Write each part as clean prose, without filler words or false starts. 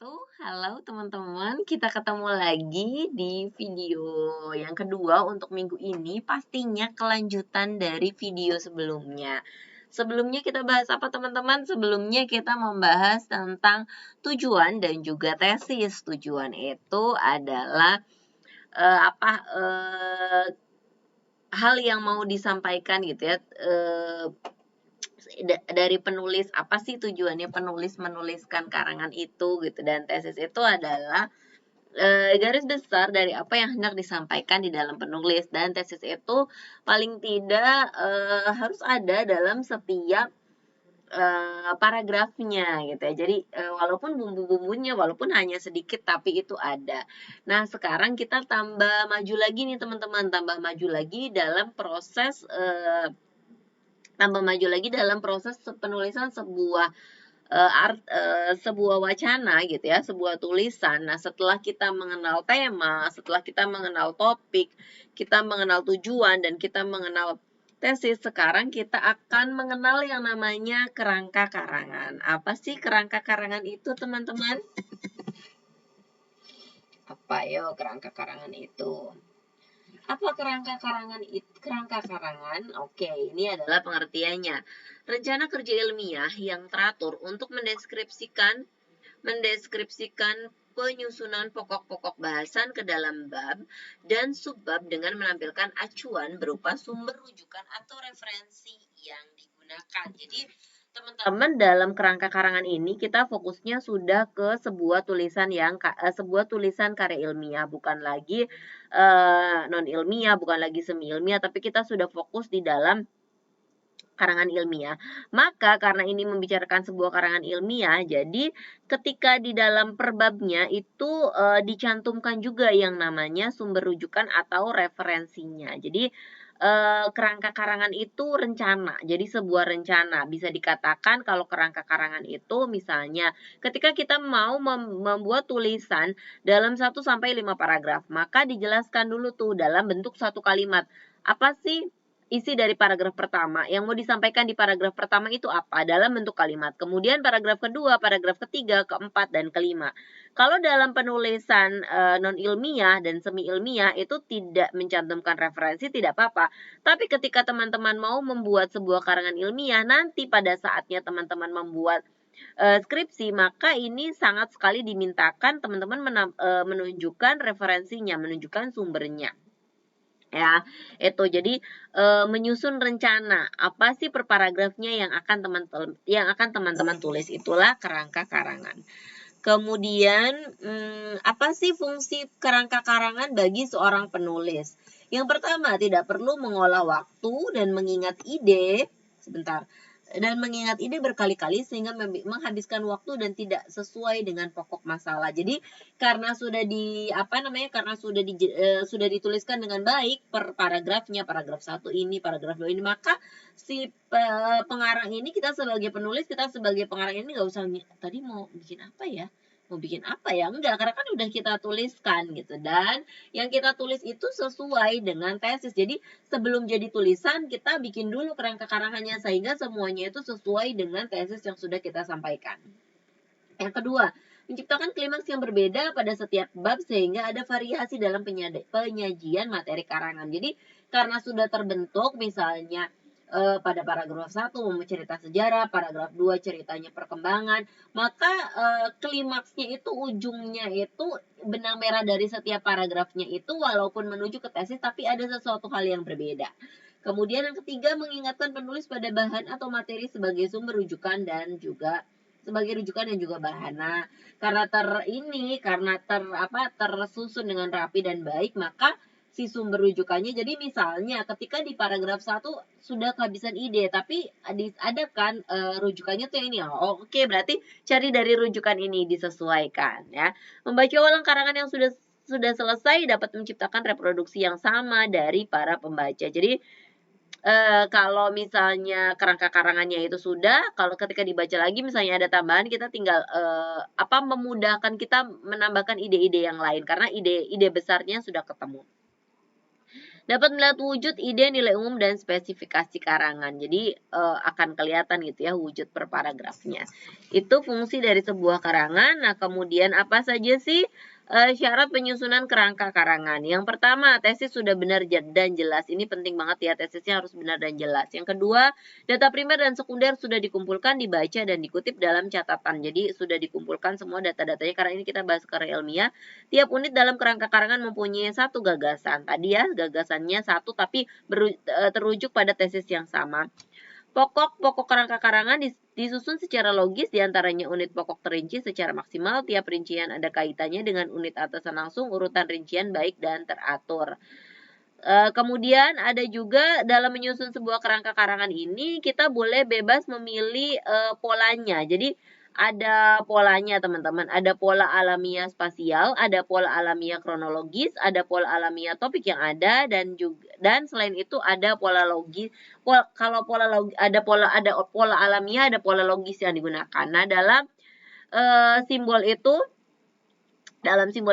wabarakatuh. Halo teman-teman, kita ketemu lagi di video yang kedua untuk minggu ini. Pastinya kelanjutan dari video sebelumnya. Sebelumnya kita bahas apa teman-teman? Sebelumnya kita membahas tentang tujuan dan juga tesis. Tujuan itu adalah hal yang mau disampaikan gitu ya. Dari penulis, apa sih tujuannya penulis menuliskan karangan itu gitu, dan tesis itu adalah garis besar dari apa yang hendak disampaikan di dalam penulis, dan tesis itu paling tidak harus ada dalam setiap paragrafnya gitu ya. Jadi walaupun bumbu-bumbunya walaupun hanya sedikit tapi itu ada. Nah, sekarang kita tambah maju lagi nih teman-teman, tambah maju lagi dalam proses penulisan sebuah wacana gitu ya, sebuah tulisan. Nah, setelah kita mengenal tema, setelah kita mengenal topik, kita mengenal tujuan, dan kita mengenal tesis, sekarang kita akan mengenal yang namanya kerangka karangan. Apa sih kerangka karangan itu, teman-teman? Apa yo kerangka karangan itu? Apa kerangka karangan itu? Kerangka karangan, oke, ini adalah pengertiannya. Rencana kerja ilmiah yang teratur untuk mendeskripsikan penyusunan pokok-pokok bahasan ke dalam bab dan subbab dengan menampilkan acuan berupa sumber rujukan atau referensi yang digunakan. Jadi, teman-teman, dalam kerangka karangan ini kita fokusnya sudah ke sebuah tulisan karya ilmiah, bukan lagi non ilmiah, bukan lagi semi ilmiah, tapi kita sudah fokus di dalam karangan ilmiah. Maka karena ini membicarakan sebuah karangan ilmiah, jadi ketika di dalam perbabnya itu dicantumkan juga yang namanya sumber rujukan atau referensinya. Jadi kerangka karangan itu rencana. Jadi sebuah rencana. Bisa dikatakan kalau kerangka karangan itu misalnya ketika kita mau membuat tulisan dalam 1 sampai 5 paragraf, maka dijelaskan dulu tuh dalam bentuk satu kalimat. Apa sih isi dari paragraf pertama? Yang mau disampaikan di paragraf pertama itu apa? Dalam bentuk kalimat. Kemudian paragraf kedua, paragraf ketiga, keempat, dan kelima. Kalau dalam penulisan non-ilmiah dan semi-ilmiah itu tidak mencantumkan referensi, tidak apa-apa. Tapi ketika teman-teman mau membuat sebuah karangan ilmiah, nanti pada saatnya teman-teman membuat skripsi, maka ini sangat sekali dimintakan teman-teman menunjukkan referensinya, menunjukkan sumbernya. Ya, itu jadi menyusun rencana apa sih per paragrafnya yang akan teman-teman tulis, itulah kerangka karangan. Kemudian apa sih fungsi kerangka karangan bagi seorang penulis? Yang pertama, tidak perlu mengolah waktu dan mengingat ide berkali-kali sehingga menghabiskan waktu dan tidak sesuai dengan pokok masalah. Jadi karena sudah dituliskan dengan baik per paragrafnya, paragraf 1 ini, paragraf 2 ini, maka si pengarang ini, kita sebagai penulis, kita sebagai pengarang ini nggak usah tadi mau bikin apa ya, enggak, karena kan udah kita tuliskan gitu, dan yang kita tulis itu sesuai dengan tesis. Jadi sebelum jadi tulisan kita bikin dulu kerangka karangannya sehingga semuanya itu sesuai dengan tesis yang sudah kita sampaikan. Yang kedua, menciptakan klimaks yang berbeda pada setiap bab sehingga ada variasi dalam penyajian materi karangan. Jadi karena sudah terbentuk, misalnya pada paragraf 1 cerita sejarah, paragraf 2 ceritanya perkembangan, maka klimaksnya itu, ujungnya itu, benang merah dari setiap paragrafnya itu walaupun menuju ke tesis tapi ada sesuatu hal yang berbeda. Kemudian yang ketiga, mengingatkan penulis pada bahan atau materi sebagai sumber rujukan dan juga bahana. Karena tersusun dengan rapi dan baik, maka si sumber rujukannya, jadi misalnya ketika di paragraf 1 sudah kehabisan ide tapi ada kan rujukannya tuh yang ini. Oke, berarti cari dari rujukan ini, disesuaikan ya. Membaca ulang karangan yang sudah selesai dapat menciptakan reproduksi yang sama dari para pembaca. Jadi kalau misalnya kerangka karangannya itu sudah, kalau ketika dibaca lagi misalnya ada tambahan, kita tinggal memudahkan kita menambahkan ide-ide yang lain karena ide besarnya sudah ketemu. Dapat melihat wujud, ide, nilai umum, dan spesifikasi karangan. Jadi akan kelihatan gitu ya wujud per paragrafnya. Itu fungsi dari sebuah karangan. Nah, kemudian apa saja sih syarat penyusunan kerangka karangan? Yang pertama, tesis sudah benar dan jelas. Ini penting banget ya, tesisnya harus benar dan jelas. Yang kedua, data primer dan sekunder sudah dikumpulkan, dibaca, dan dikutip dalam catatan. Jadi sudah dikumpulkan semua data-datanya, karena ini kita bahas karya ilmiah. Tiap unit dalam kerangka karangan mempunyai satu gagasan. Tadi ya, gagasannya satu tapi terujuk pada tesis yang sama. Pokok kerangka karangan disusun secara logis, diantaranya unit pokok terinci secara maksimal, tiap rincian ada kaitannya dengan unit atasan langsung, urutan rincian baik dan teratur. Kemudian ada juga dalam menyusun sebuah kerangka karangan ini, kita boleh bebas memilih polanya. Jadi ada polanya teman-teman, ada pola alamiah spasial, ada pola alamiah kronologis, ada pola alamiah topik yang ada, dan selain itu ada pola logis. Kalau ada pola alamiah, ada pola logis yang digunakan. Nah, dalam simbol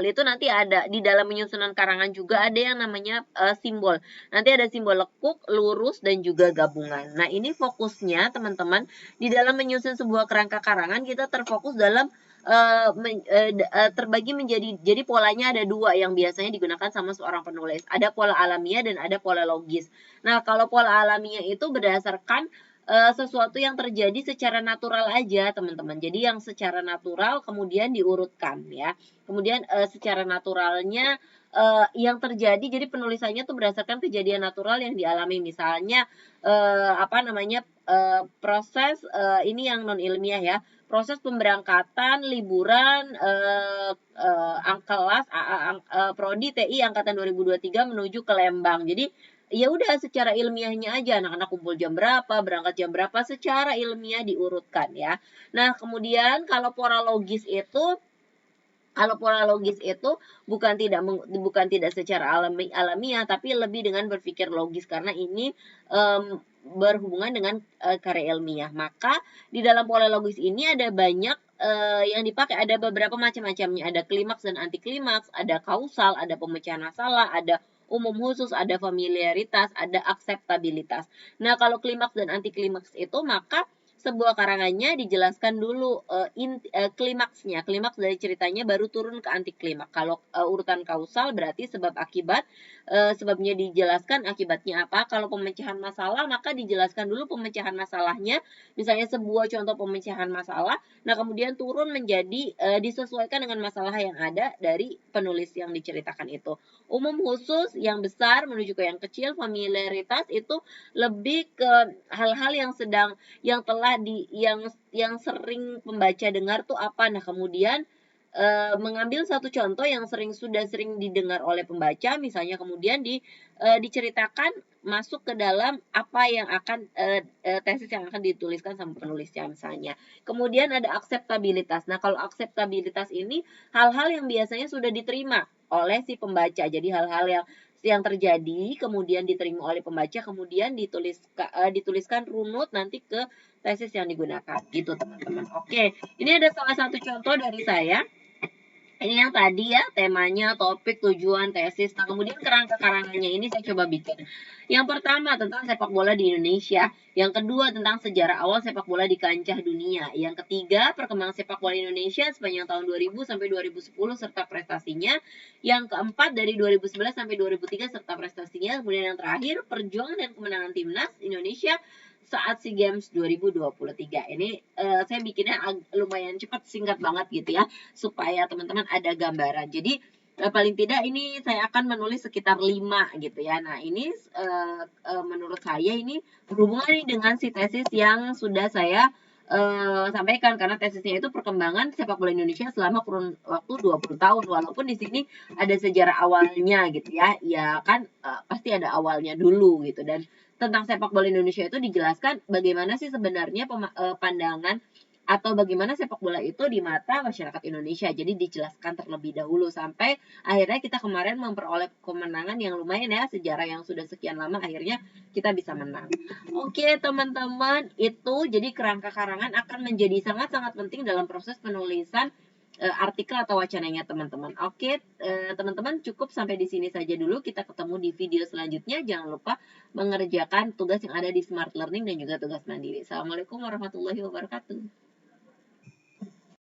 itu nanti ada di dalam penyusunan karangan juga ada yang namanya simbol. Nanti ada simbol lekuk, lurus, dan juga gabungan. Nah, ini fokusnya teman-teman di dalam menyusun sebuah kerangka karangan, kita terfokus dalam terbagi jadi polanya ada dua yang biasanya digunakan sama seorang penulis. Ada pola alamiah dan ada pola logis. Nah, kalau pola alamiah itu berdasarkan sesuatu yang terjadi secara natural aja teman-teman. Jadi yang secara natural kemudian diurutkan ya. Kemudian secara naturalnya yang terjadi, jadi penulisannya tuh berdasarkan kejadian natural yang dialami. Misalnya proses ini yang non ilmiah ya, proses pemberangkatan liburan kelas prodi TI angkatan 2023 menuju ke Lembang. Jadi ya udah secara ilmiahnya aja, anak-anak kumpul jam berapa, berangkat jam berapa, secara ilmiah diurutkan ya. Nah, kemudian kalau pola logis itu bukan tidak secara alamiah, tapi lebih dengan berpikir logis, karena ini berhubungan dengan karya ilmiah. Maka di dalam pola logis ini ada banyak yang dipakai, ada beberapa macam-macamnya. Ada klimaks dan anti klimaks, ada kausal, ada pemecahan masalah, ada umum khusus, ada familiaritas, ada akseptabilitas. Nah, kalau klimaks dan anti klimaks itu, maka sebuah karangannya dijelaskan dulu klimaksnya. Klimaks dari ceritanya baru turun ke anti klimaks. Kalau urutan kausal berarti sebab akibat, sebabnya dijelaskan, akibatnya apa. Kalau pemecahan masalah, maka dijelaskan dulu pemecahan masalahnya. Misalnya sebuah contoh pemecahan masalah, nah kemudian turun menjadi disesuaikan dengan masalah yang ada dari penulis yang diceritakan itu. Umum khusus yang besar menuju ke yang kecil, familiaritas itu lebih ke hal-hal yang telah yang sering pembaca dengar tuh apa. Nah, kemudian mengambil satu contoh yang sudah sering didengar oleh pembaca, misalnya kemudian diceritakan masuk ke dalam apa yang akan tesis yang akan dituliskan sama penulisnya misalnya. Kemudian ada akseptabilitas. Nah, kalau akseptabilitas ini hal-hal yang biasanya sudah diterima oleh si pembaca. Jadi hal-hal yang terjadi kemudian diterima oleh pembaca, kemudian dituliskan runut nanti ke tesis yang digunakan gitu teman-teman. Oke, ini ada salah satu contoh dari saya. Ini yang tadi ya, temanya, topik, tujuan, tesis. Nah, kemudian kerangka karangannya ini saya coba bikin. Yang pertama tentang sepak bola di Indonesia. Yang kedua tentang sejarah awal sepak bola di kancah dunia. Yang ketiga, perkembangan sepak bola Indonesia sepanjang tahun 2000 sampai 2010 serta prestasinya. Yang keempat dari 2011 sampai 2003 serta prestasinya. Kemudian yang terakhir, perjuangan dan kemenangan timnas Indonesia saat SEA Games 2023. Ini saya bikinnya lumayan cepat, singkat banget gitu ya, supaya teman-teman ada gambaran. Jadi paling tidak ini saya akan menulis sekitar 5 gitu ya. Nah, ini menurut saya ini berhubungan nih dengan si tesis yang sudah saya sampaikan, karena tesisnya itu perkembangan sepak bola Indonesia selama kurun waktu 20 tahun. Walaupun di sini ada sejarah awalnya gitu ya. Ya kan pasti ada awalnya dulu gitu, dan tentang sepak bola Indonesia itu dijelaskan bagaimana sih sebenarnya pandangan atau bagaimana sepak bola itu di mata masyarakat Indonesia. Jadi dijelaskan terlebih dahulu sampai akhirnya kita kemarin memperoleh kemenangan yang lumayan ya, sejarah yang sudah sekian lama akhirnya kita bisa menang. Oke teman-teman, itu jadi kerangka karangan akan menjadi sangat-sangat penting dalam proses penulisan artikel atau wacananya teman-teman. Oke, teman-teman cukup sampai di sini saja dulu. Kita ketemu di video selanjutnya. Jangan lupa mengerjakan tugas yang ada di Smart Learning dan juga tugas mandiri. Assalamualaikum warahmatullahi wabarakatuh.